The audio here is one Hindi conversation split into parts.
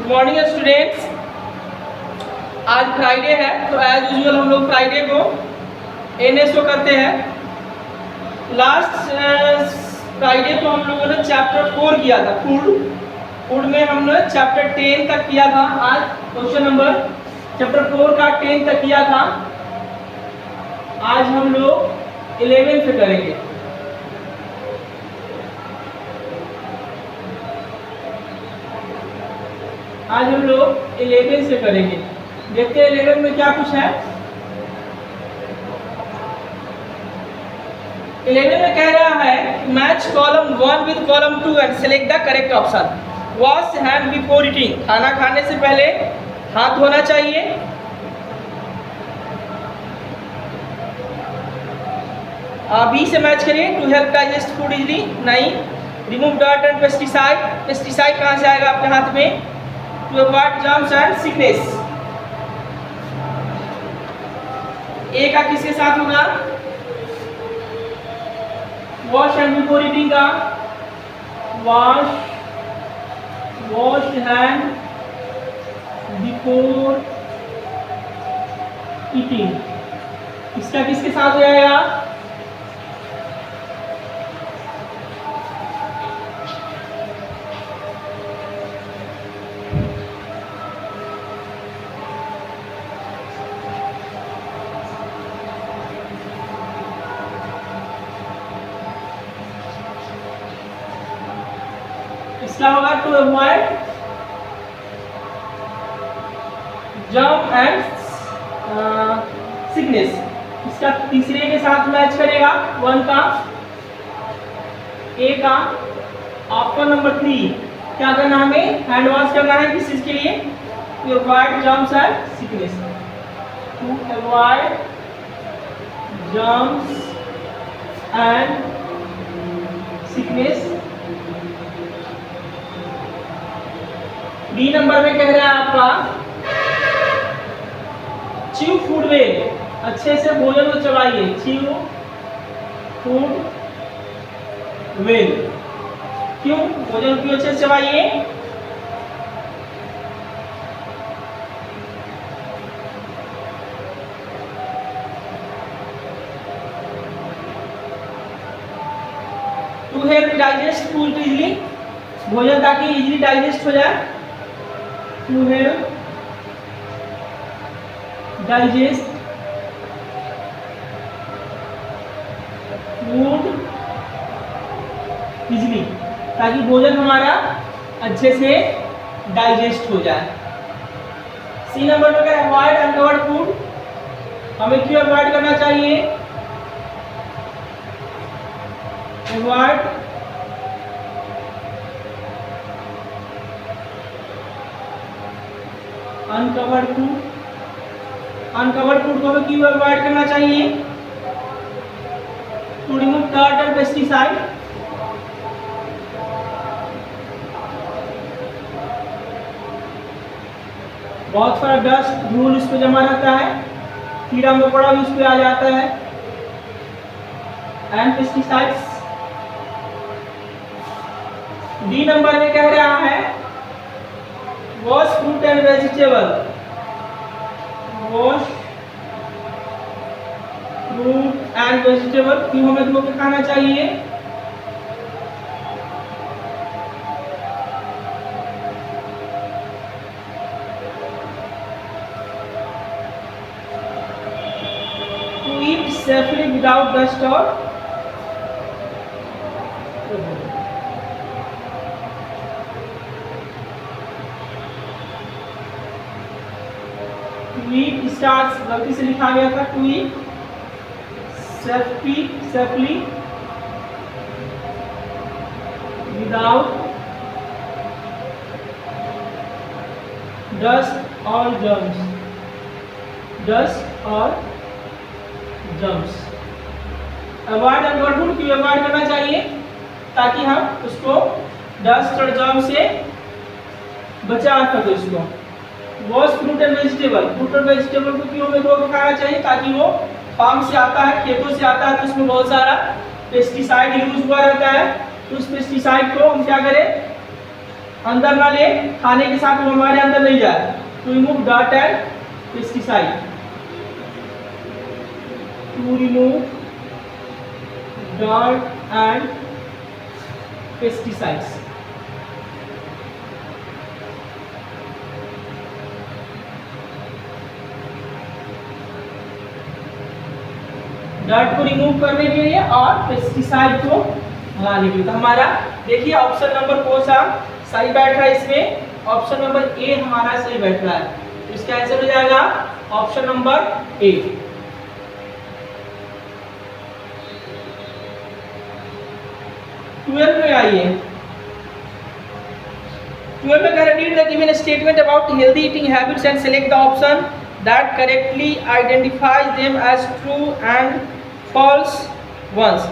Good morning students. आज फ्राइडे है तो एज यूजुअल हम लोग फ्राइडे को एनएसओ करते हैं। लास्ट फ्राइडे को हम लोगों ने चैप्टर 4 किया था, फूड में हमने चैप्टर 10 तक किया था। आज क्वेश्चन नंबर चैप्टर 4 का 10 तक किया था। आज हम लोग 11 से करेंगे। आज हम लोग 11 से करेंगे। देखते हैं 11 में क्या कुछ है। 11 में कह रहा है match column 1 with column 2 and select the correct option. Wash hand before eating, खाना खाने से पहले हाथ धोना चाहिए। बी से मैच करिए, to help digest food easily, नहीं। Remove dirt and pesticide, pesticide कहाँ से आएगा आपके हाथ में? To avoid germs and sickness. A का किसके साथ होगा? वॉश हैंड बिफोर ईटिंग का वॉश हैंड बिफोर ईटिंग। इसका किसके साथ हो जाएगा? इसका होगा to avoid germ and sickness. इसका तीसरे के साथ मैच करेगा 1 का, ए का। ऑप्शन नंबर 3 क्या करना हमें? हैंड वॉश करना है। किस चीज के लिए? To avoid germs and sickness. To avoid germs and sickness. B number में कह रहा है आपका च्यू फूड वेल, अच्छे से भोजन को चबाइए। च्यू फूड वेल, क्यों? भोजन क्यों अच्छे से चबाइए? To help digest food easily, भोजन ताकि इजली डाइजेस्ट हो जाए। To help digest food easily, ताकि भोजन हमारा अच्छे से डाइजेस्ट हो जाए। सी नंबर में क्या? अवॉइड अनकवर्ड फूड, हमें क्यों अवॉइड करना चाहिए? Avoid uncovered food, uncovered food को हमें क्यों अवॉइड करना चाहिए? To remove dirt and pesticide. बहुत सारा डस्ट धूल इस पे जमा रहता है, कीड़ा मकोड़ा भी इस पे आ जाता है। And pesticides. डी नंबर में कह रहा है wash fruit and vegetable, wash fruit and vegetable क्यों हमें धो के खाना चाहिए? To eat safely without dust और ईट स्टार्स गलती से लिखा गया था। To eat safely without dust और जर्म्स, डस्ट और जर्म्स। अवॉइड अनकवर्ड फूड क्यों अवॉइड करना चाहिए? ताकि हम उसको डस्ट और जर्म से बचा सके उसको। Wash fruit and vegetable, fruit और वेजिटेबल को क्यों हमें धो के खाना चाहिए? ताकि वो फार्म से आता है, खेतों से आता है, तो उसमें बहुत सारा पेस्टिसाइड यूज हुआ रहता है। तो उस पेस्टिसाइड को हम क्या करें? अंदर ना ले, खाने के साथ वो हमारे अंदर नहीं जाए। To remove dirt and pesticide, to remove dirt and pesticides. Dirt को रिमूव करने के लिए और पेस्टिसाइड को भगाने के लिए। तो हमारा देखिए ऑप्शन नंबर कौन सा सही बैठ रहा है इसमें, ऑप्शन नंबर ए हमारा सही बैठ रहा है। तो इसका आंसर हो जाएगा ऑप्शन नंबर ए। ट्वेल्व में आइए, 12 में कह रहा है read the given statement about healthy eating habits and select the option that correctly identifies them as true and false ones.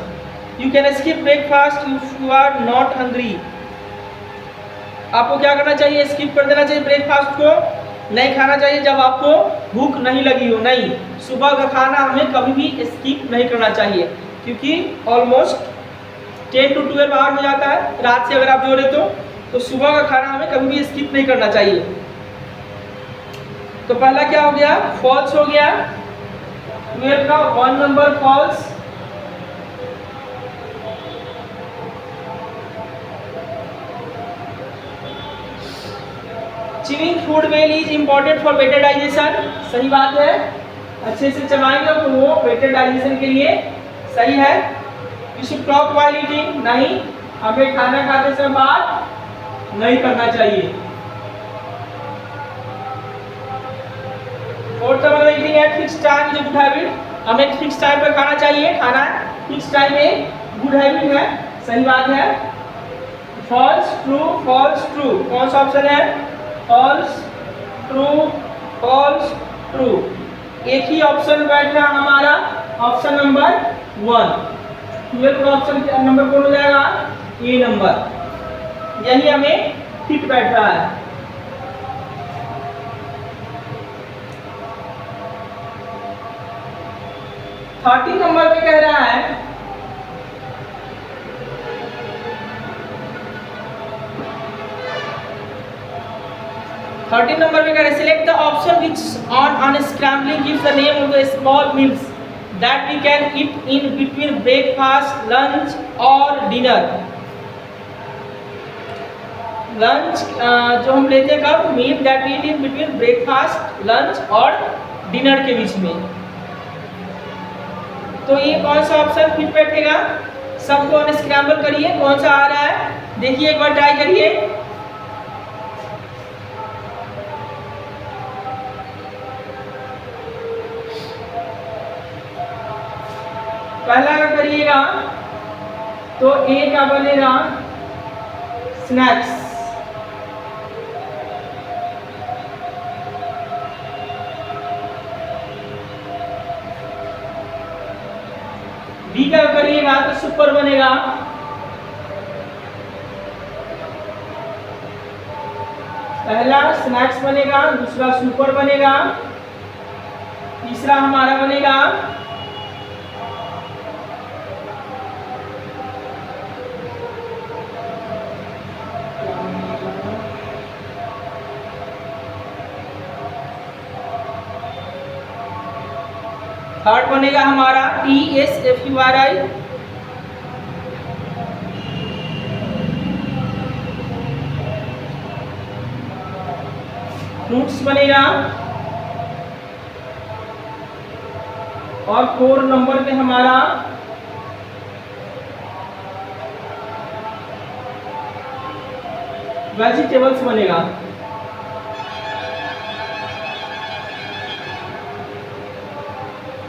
You can skip breakfast if you are not hungry. आपको क्या करना चाहिए, स्किप कर देना चाहिए ब्रेकफास्ट को, नहीं खाना चाहिए जब आपको भूख नहीं लगी हो। नहीं, सुबह का खाना हमें कभी भी स्किप नहीं करना चाहिए, क्योंकि ऑलमोस्ट 10 to 12 आवर हो जाता है रात से अगर आप जोड़े तो सुबह का खाना हमें कभी भी स्किप नहीं करना चाहिए। तो पहला क्या हो गया, फॉल्स हो गया। 12 का 1 number false. Chewing food well is important for better digestion, सही बात है। अच्छे से चबाएंगे तो वो बेटर डाइजेशन के लिए सही है। You should talk while eating, नहीं, हमें खाना खाते समय बात नहीं करना चाहिए। Fourth number eating at fix time is good habit, हमें फिक्स टाइम पर खाना चाहिए, खाना फिक्स टाइम में गुड हैबिट है, सही बात है। फॉल्स ट्रू, फॉल्स ट्रू, कौन सा ऑप्शन है, फॉल्स ट्रू, फॉल्स ट्रू। एक ही ऑप्शन बैठ रहा हमारा ऑप्शन नंबर 1। 12 का ऑप्शन नंबर कौन हो जाएगा, ए नंबर, यही हमें फिट बैठ रहा है। थर्टी नंबर पे कह रहा है select the option which on unscrambling gives the name of the small meals that we can eat in between breakfast, lunch और डिनर। लंच जो हम लेते हैं कब, meal that we eat in between breakfast, lunch और डिनर के बीच में। तो ये कौन सा ऑप्शन फिट बैठेगा, सबको अनस्क्रैम्बल करिए, कौन सा आ रहा है देखिए, एक बार ट्राई करिए। पहला का करिएगा तो ए का बनेगा स्नैक्स, बी का करिएगा तो सुपर बनेगा, पहला स्नैक्स बनेगा, दूसरा सुपर बनेगा, तीसरा हमारा बनेगा थर्ड बनेगा हमारा TSFURI, फ्रूट्स बनेगा, और 4 नंबर पे हमारा वेजिटेबल्स बनेगा।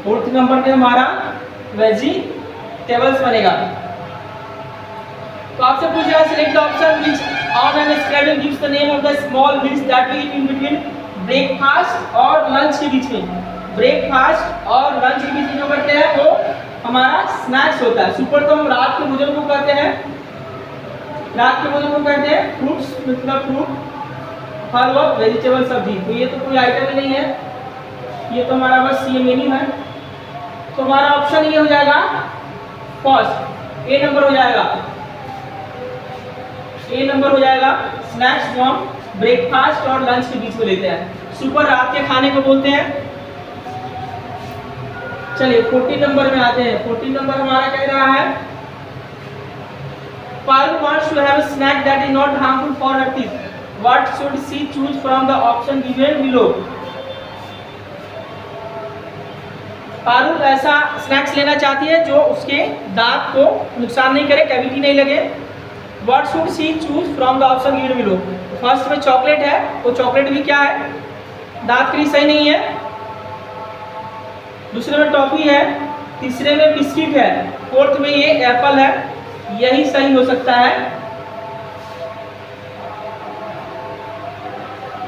फोर्थ नंबर पे हमारा वेजिटेबल्स बनेगा। तो आपसे पूछेगा select the option which on an screen gives the name of the small meals that we eat in between breakfast और लंच के बीच में। ब्रेकफास्ट और लंच के बीच में जो करते हैं वो हमारा स्नैक्स होता है। सुपर तो हम रात के भोजन को कहते हैं, रात के भोजन को कहते हैं फ्रूट्स, मतलब फ्रूट, फल और वेजिटेबल सब्जी। तो ये तो कोई आइटम ही नहीं है, ये तो हमारा बस ये मेन्यू है। तो हमारा ऑप्शन ये हो जाएगा फर्स्ट, ए नंबर हो जाएगा, ए नंबर हो जाएगा स्नैक्स जो हम ब्रेकफास्ट और लंच के बीच में लेते हैं। सुपर रात के खाने को बोलते हैं। चलिए 14 नंबर में आते हैं। 14 नंबर हमारा कह रहा है Paru wants to have a snack that is not harmful for her teeth. What should she choose from the option given below? Paru ऐसा स्नैक्स लेना चाहती है जो उसके दांत को नुकसान नहीं करे, कैविटी नहीं लगे। What should she choose from the option given below? First में चॉकलेट है, वो चॉकलेट भी क्या है, दांत के लिए सही नहीं है। दूसरे में टॉफी है, तीसरे में बिस्किट है, फोर्थ में ये एप्पल है, यही सही हो सकता है।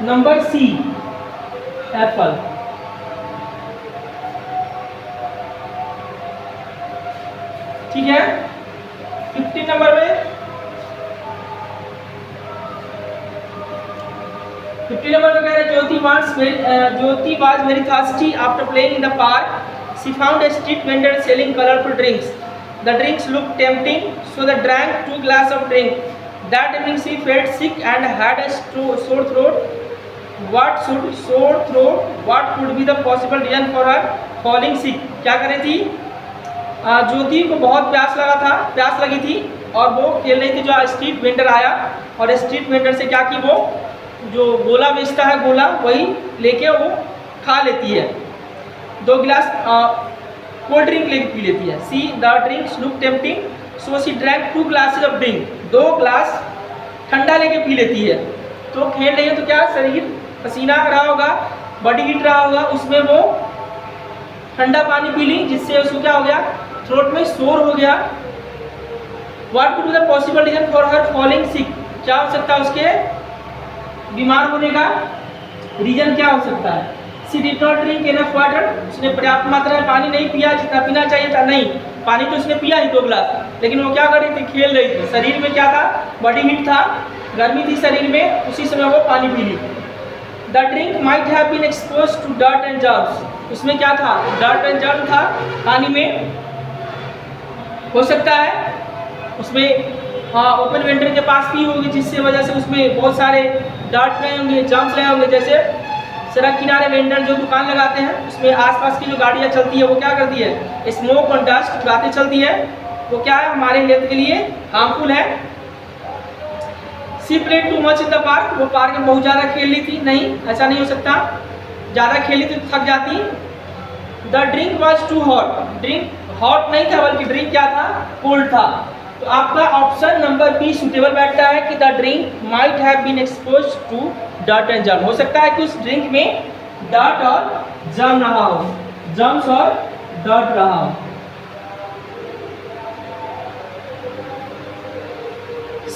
Number C apple. ठीक है। 15 नंबर में 50 नंबर में कह रहे ज्योति was very thirsty after playing in the park. She found a street vendor selling colorful drinks. The drinks looked tempting, so they drank 2 glasses of drink. That evening she felt sick and had a sore throat. What could be the possible reason for her falling sick? क्या कर रही थी? ज्योति को बहुत प्यास लगी थी और वो खेल रही थी। जो स्ट्रीट वेंडर आया और स्ट्रीट वेंडर से क्या की, वो जो गोला बेचता है, गोला वही लेके वो खा लेती है। 2 गिलास कोल्ड ड्रिंक लेके पी लेती है। See the drinks look tempting, so she drank 2 glasses of drink. 2 glass ठंडा लेके पी लेती है। तो खेल रही है तो क्या शरीर पसीना आ रहा होगा, बॉडी हीट रहा होगा, उसमें वो ठंडा पानी पी ली, जिससे उसको क्या हो गया, थ्रोट में शोर हो गया। What could be the possible reason for her falling sick? क्या हो सकता है उसके बीमार होने का रीजन, क्या हो सकता है? She did not drink enough water, उसने पर्याप्त मात्रा में पानी नहीं पिया जितना पीना चाहिए था। नहीं, पानी तो उसने पिया ही 2 गिलास, लेकिन वो क्या कर रही थी, खेल रही थी। शरीर में क्या था, बॉडी हीट था, गर्मी थी शरीर में, उसी समय वो पानी पी ली। The drink might have been expose to dirt and germs, उसमें क्या था, डर्ट एंड जर्म था पानी में, हो सकता है उसमें ओपन वेंडर के पास भी होगी, जिससे वजह से उसमें बहुत सारे डर्ट रहे होंगे, जर्म्स रहे होंगे। जैसे सड़क किनारे वेंडर जो दुकान लगाते हैं, उसमें आसपास की जो गाड़ियाँ चलती है वो क्या करती है, स्मोक और डस्ट उड़ाते चलती है, वो क्या है, हमारे हेल्थ के लिए हार्मफुल है। She played too much in the park, वो पार्क में बहुत ज़्यादा खेल ली थी। नहीं, ऐसा नहीं हो सकता, ज़्यादा खेली तो थक जाती। The drink was too hot, drink hot नहीं था बल्कि ड्रिंक क्या था, कोल्ड था। तो आपका ऑप्शन नंबर बी सुटेबल बैठता है कि the drink might have been expose to dirt and germ. हो सकता है कि उस ड्रिंक में डर्ट और जर्म रहा हो, जर्म्स और डर्ट रहा हो।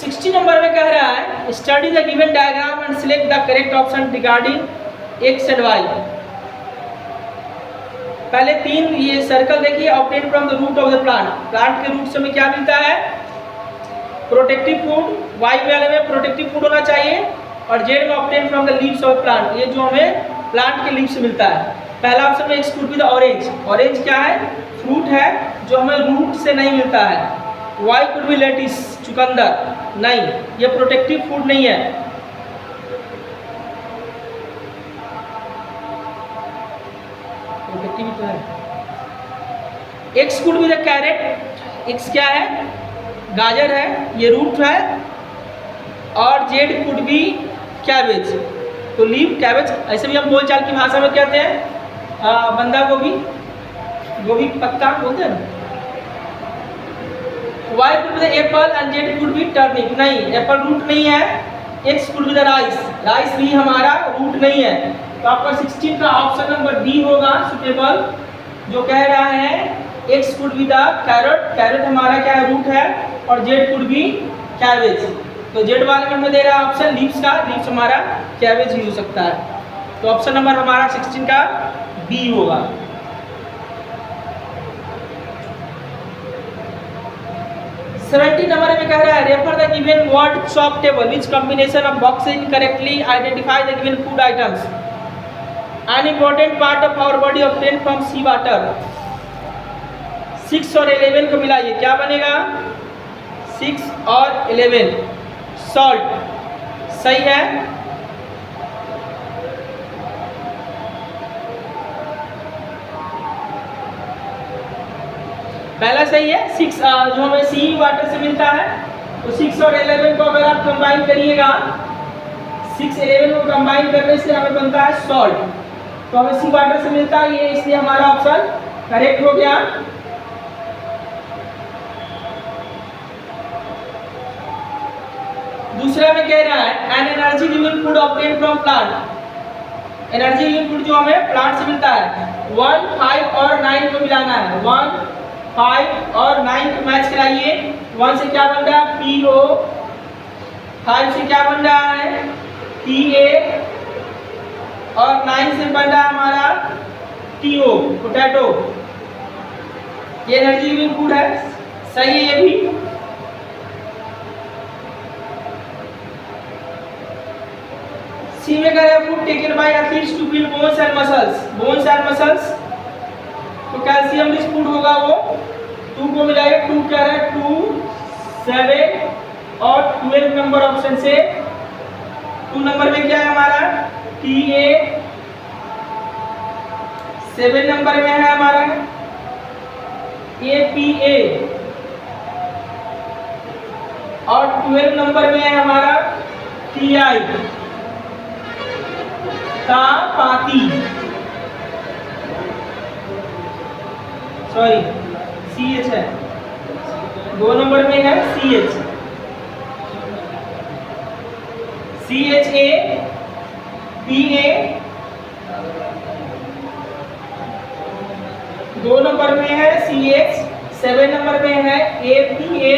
60 नंबर में कह रहा है study the given diagram and select the correct option regarding X and Y. पहले 3 ये सर्कल देखिए, obtain from the root of the plant, plant के रूट से हमें क्या मिलता है, प्रोटेक्टिव फूड। वाई वाले में प्रोटेक्टिव फूड होना चाहिए, और जेड में obtain from the leaves of plant, ये जो हमें प्लांट के लीव से मिलता है। पहला ऑप्शन में x could be the orange, orange क्या है, फ्रूट है जो हमें रूट से नहीं मिलता है। वाई कुड बी लेटिस, चुकंदर, नहीं, ये प्रोटेक्टिव फूड नहीं है। प्रोटेक्टिव तो है। X could be the carat, x क्या है, गाजर है, ये रूट है। और जेड कुड बी कैबेज, तो लीव कैबेज, ऐसे भी हम बोलचाल की भाषा में कहते हैं बंदा गोभी, गोभी पत्ता बोलते हैं ना। Y could be the apple and Z could be turnip, नहीं, एप्पल रूट नहीं है। X could be the rice, rice भी हमारा रूट नहीं है। तो आपका 16 का ऑप्शन नंबर डी होगा सुटेबल, जो कह रहा है X could be the carrot, carrot हमारा क्या है, रूट है, और जेड कुड बी कैबेज। तो जेड वाले में हमें दे रहा है ऑप्शन लीव्स का, लीव्स हमारा कैबेज ही हो सकता है। तो ऑप्शन नंबर हमारा 16 का बी होगा। सेवेंटी नंबर में कह रहा है refer the given word shop table which combination of boxes incorrectly identify the given food items. An important part of our body obtain from sea water. 6 और 11 को मिलाइए, क्या बनेगा, 6 और 11, सॉल्ट। सही है। पहला सही है। 6 जो हमें सी वाटर से मिलता है, तो 6 और 11 को अगर आप कंबाइन करिएगा, 6 11 को कंबाइन करने से हमें बनता है सॉल्ट, तो हमें सी वाटर से मिलता है ये, इसलिए हमारा ऑप्शन करेक्ट हो गया। दूसरा में कह रहा है an energy giving food obtain from plant. Energy giving food जो हमें प्लांट से मिलता है, 1 5 और 9 को मिलाना है। 1 5 और 9 को मैच कराइए। 1 से क्या बन रहा है PO, 5 से क्या बन रहा है PA, और 9 से बन रहा है हमारा TO, पोटैटो। ये एनर्जी गिविंग फूड है, सही है ये भी। सी में कह रहे हैं food taken by athletes to build bones and muscles. Bones and muscles, तो कैल्शियम रिच फूड होगा वो। 2 को मिलाइए, 2 कह रहा है 2 7 और 12 नंबर ऑप्शन से। 2 नंबर में क्या है हमारा TA, 7 नंबर में है हमारा APA, और 12 नंबर में है हमारा TI, तापाती, सॉरी CH है। 2 नंबर में है CH, CHA, PA। 2 नंबर में है CH, 7 नंबर में है APA,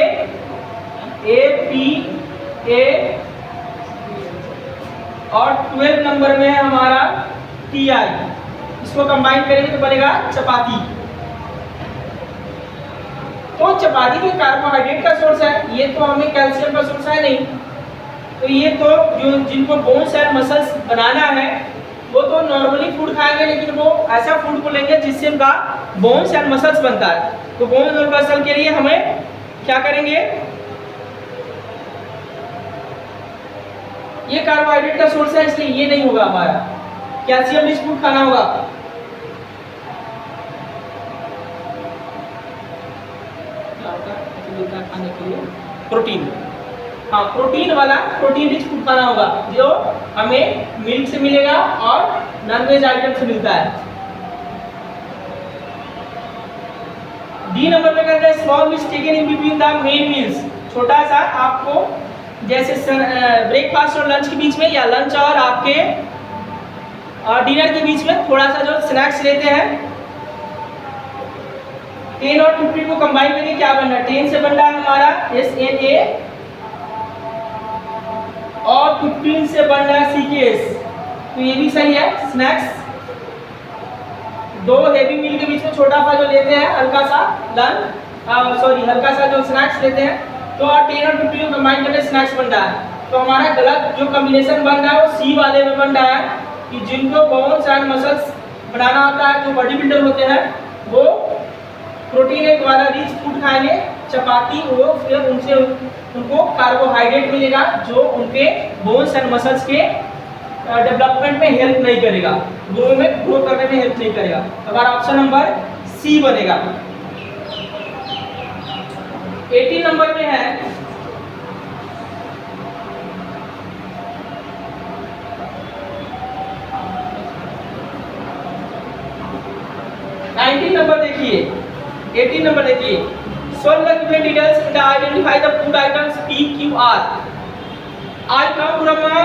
APA, और 12 नंबर में है हमारा TI। इसको कंबाइन करेंगे तो बनेगा चपाती। तो चपाती तो कार्बोहाइड्रेट का सोर्स है, ये तो हमें कैल्शियम का सोर्स है नहीं। तो ये तो जो जिनको बोन्स एंड मसल्स बनाना है वो तो नॉर्मली फूड खाएंगे, लेकिन वो ऐसा फूड को लेंगे जिससे उनका बोन्स एंड मसल्स बनता है। तो बोन्स और मसल के लिए हमें क्या करेंगे, ये कार्बोहाइड्रेट का सोर्स है इसलिए ये नहीं होगा हमारा, कैल्शियम रिच फूड खाना होगा। खाने के लिए प्रोटीन, हाँ प्रोटीन वाला, प्रोटीन रिच फूड खाना होगा जो हमें मिल्क से मिलेगा और नॉनवेज आइटम से मिलता है। डी नंबर में कहते हैं small meals taken in between the main meals. छोटा सा आपको जैसे ब्रेकफास्ट और लंच के बीच में, या लंच और आपके डिनर के बीच में थोड़ा सा जो स्नैक्स लेते हैं। 10 और 15 को कंबाइन करके क्या बन रहा है, 10 से बन रहा है हमारा SNA, और 15 से बन रहा है CKS, तो ये भी सही है। स्नैक्स 2 हेवी मील के बीच में छोटा सा जो लेते हैं, हल्का सा लंच, सॉरी हल्का सा जो स्नैक्स लेते हैं, तो 10 और 15 को कंबाइन करके स्नैक्स बन रहा है। तो हमारा गलत जो कॉम्बिनेशन बन रहा है वो सी वाले में बन रहा है, कि जिनको बोन्स एंड मसल्स बनाना होता है, जो बॉडी बिल्डर होते हैं, वो प्रोटीन एक वाला रिच फूड खाएंगे, चपाती, वो फिर उनसे उनको कार्बोहाइड्रेट मिलेगा जो उनके बोन्स एंड मसल्स के डेवलपमेंट में हेल्प नहीं करेगा, ग्रो करने में हेल्प नहीं करेगा। हमारा ऑप्शन नंबर सी बनेगा। 18 नंबर में है नंबर देखिए, 18 नंबर देखिए, solve the given details and identify the food items PQR. I come from a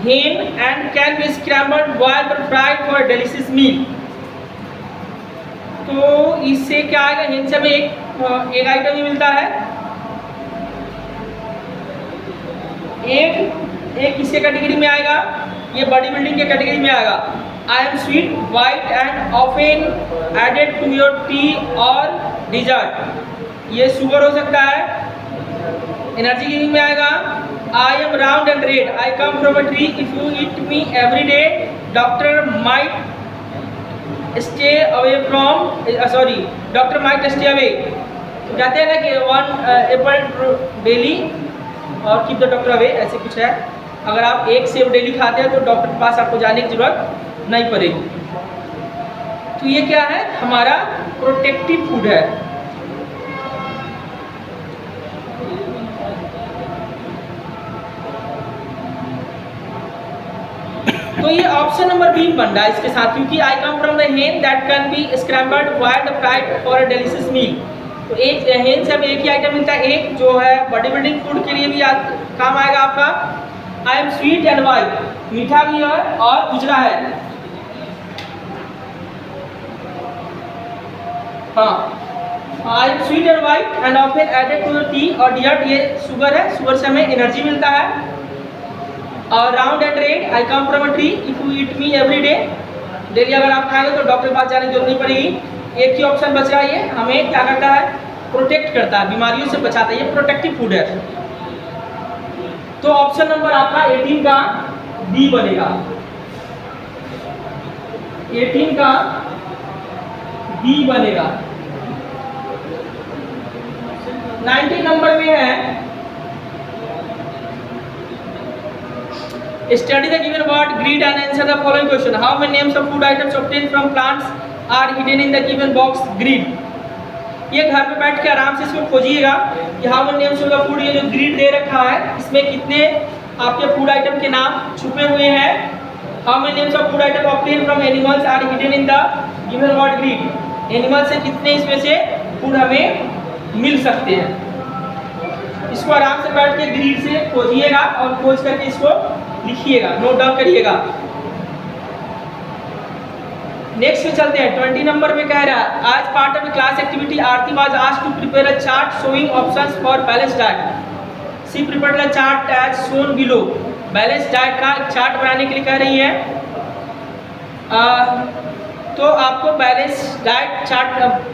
hen and can be scrambled, boiled or fried for a delicious meal. तो इससे क्या आएगा, hen से हमें एक आइटम ही मिलता है, एक किसके कैटेगरी में आएगा, ये बॉडी बिल्डिंग के कैटेगरी में आएगा। I am sweet, white and often added to your tea or dessert. ये शुगर हो सकता है। एनर्जी गिविंग में आएगा I am round and red. I come from a tree. If you eat me every day, doctor might stay away from. Doctor might stay away. तो कहते हैं ना कि 1 apple daily और keep the doctor away, ऐसे कुछ है। अगर आप एक सेब डेली खाते हैं तो डॉक्टर के पास आपको जाने की ज़रूरत नहीं पड़ेगी। तो ये क्या है, हमारा प्रोटेक्टिव फूड है। तो ये ऑप्शन नंबर बी बन रहा है इसके साथ, क्योंकि I come from the hen that can be scrambled boiled fried for a delicious meal. तो एक हेन से हमें एक ही आइटम मिलता है, एक जो है बॉडी बिल्डिंग फूड के लिए भी काम आएगा आपका। I am sweet and white, मीठा भी है और उजला है। हाँ, I am sweet and white and often added to the tea और डिजर्ट। ये शुगर है, शुगर से हमें एनर्जी मिलता है। और round and red, I come from a tree, if you eat me every day. Daily अगर आप खाएंगे तो डॉक्टर के पास जाने की जरूरत नहीं पड़ेगी। एक ही ऑप्शन बच रहा है, ये हमें क्या करता है, प्रोटेक्ट करता है, बीमारियों से बचाता है, ये प्रोटेक्टिव फूड है। तो ऑप्शन नंबर आपका 18 का बी बनेगा। 18 का बी बनेगा। 19 नंबर में है, study the given word greed and answer the following question. How many names of food items obtained from plants are hidden in the given box greed? ये घर पे बैठ के आराम से इसको खोजिएगा कि how many names of the food, ये जो ग्रीड दे रखा है इसमें कितने आपके फूड आइटम के नाम छुपे हुए हैं। How many names of food item obtain from animals are hidden in the given word grid. Animal से कितने इसमें से फूड हमें मिल सकते हैं। इसको आराम से बैठ के ग्रीड से खोजिएगा और खोज करके इसको लिखिएगा, नोट डाउन करिएगा। नेक्स्ट में चलते हैं। 20 नंबर में कह रहा है, as part of class activity Aarti was asked to prepare a chart showing options for balance diet. She prepared the chart as shown below. Balance diet का चार्ट बनाने के लिए कह रही है। तो आपको बैलेंस डाइट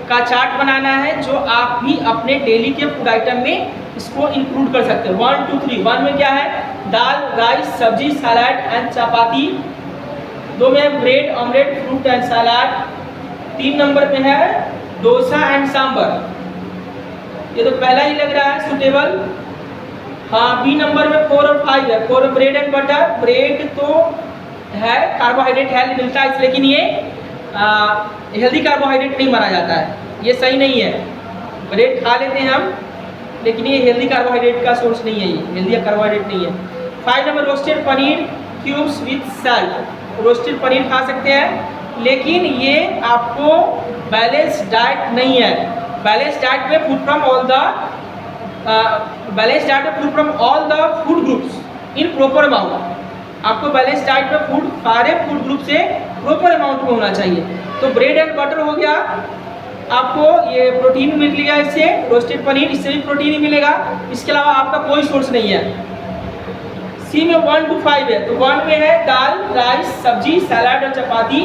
का चार्ट बनाना है जो आप भी अपने डेली के फूड आइटम में इसको इंक्लूड कर सकते हैं। 1 2 3। 1 में क्या है, दाल, राइस, सब्जी, सलाद एंड चपाती। 2 में bread, omelette, fruit and salad. 3 number पे है डोसा एंड सांबर। ये तो पहला ही लग रहा है सुटेबल। हाँ, बी नंबर में 4 और 5 है। 4 ब्रेड एंड बटर। ब्रेड तो है, कार्बोहाइड्रेट है मिलता है, लेकिन ये हेल्दी कार्बोहाइड्रेट नहीं माना जाता है, ये सही नहीं है। ब्रेड खा लेते हैं हम, लेकिन ये हेल्दी कार्बोहाइड्रेट का सोर्स नहीं है, ये हेल्दी कार्बोहाइड्रेट नहीं है। 5 number roasted paneer cubes with salt. Roasted paneer खा सकते हैं, लेकिन ये आपको बैलेंस डाइट नहीं है। बैलेंस डाइट में food from all the food groups in proper amount. आपको बैलेंस डाइट में फूड सारे फूड ग्रुप से प्रॉपर अमाउंट में होना चाहिए। तो ब्रेड एंड बटर हो गया, आपको ये प्रोटीन मिल गया इससे। रोस्टेड पनीर, इससे भी प्रोटीन ही मिलेगा, इसके अलावा आपका कोई सोर्स नहीं है। सी में 1 to 5 है। तो 1 में है दाल, राइस, सब्जी, सलाद और चपाती।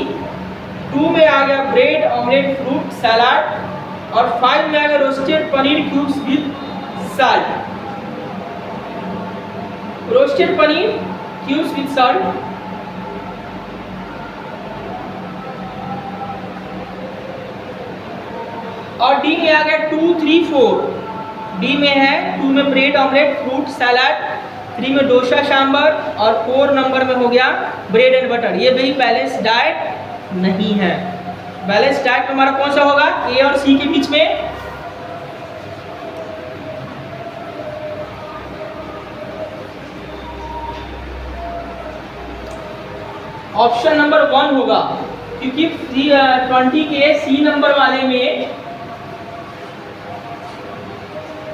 2 में आ गया ब्रेड, ऑमलेट, फ्रूट, सलाद। और 5 में आ गया roasted paneer cubes with salt. Roasted paneer cubes with salt. और डी में आ गया 2 3 4। डी में है 2 में ब्रेड, ऑमलेट, फ्रूट, सलाद। 3 में डोसा, सांबर। और 4 नंबर में हो गया ब्रेड एंड बटर। ये भी बैलेंस डाइट नहीं है। बैलेंस डाइट हमारा कौन सा होगा, ए और सी के बीच में। ऑप्शन नंबर 1 होगा, क्योंकि 20 के सी नंबर वाले में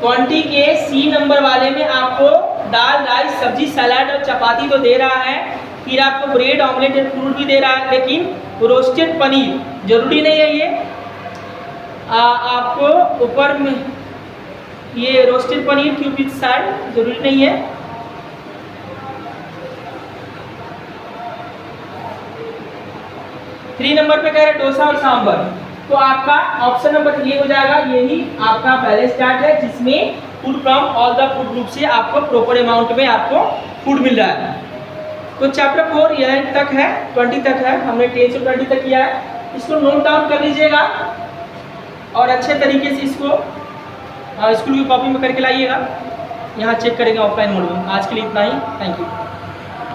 20 के सी नंबर वाले में आपको दाल, राइस, सब्जी, सलाद और चपाती तो दे रहा है, फिर आपको ब्रेड, ऑमलेट और फ्रूट भी दे रहा है, लेकिन रोस्टेड पनीर जरूरी नहीं है। ये आपको ऊपर में ये roasted paneer cube with salt जरूरी नहीं है। थ्री नंबर पे कह रहे डोसा और सांबर। तो आपका ऑप्शन नंबर 3 हो जाएगा। यही आपका बैलेंस डाइट है, जिसमें food from all the food group से आपको प्रॉपर अमाउंट में आपको फूड मिल रहा है। तो चैप्टर 4 यहाँ तक है, 20 तक है। हमने 10 से 20 तक किया है। इसको नोट डाउन कर लीजिएगा और अच्छे तरीके से इसको स्कूल की कॉपी में करके लाइएगा। यहाँ चेक करेंगे ऑफलाइन मोड में। आज के लिए इतना ही। Thank you.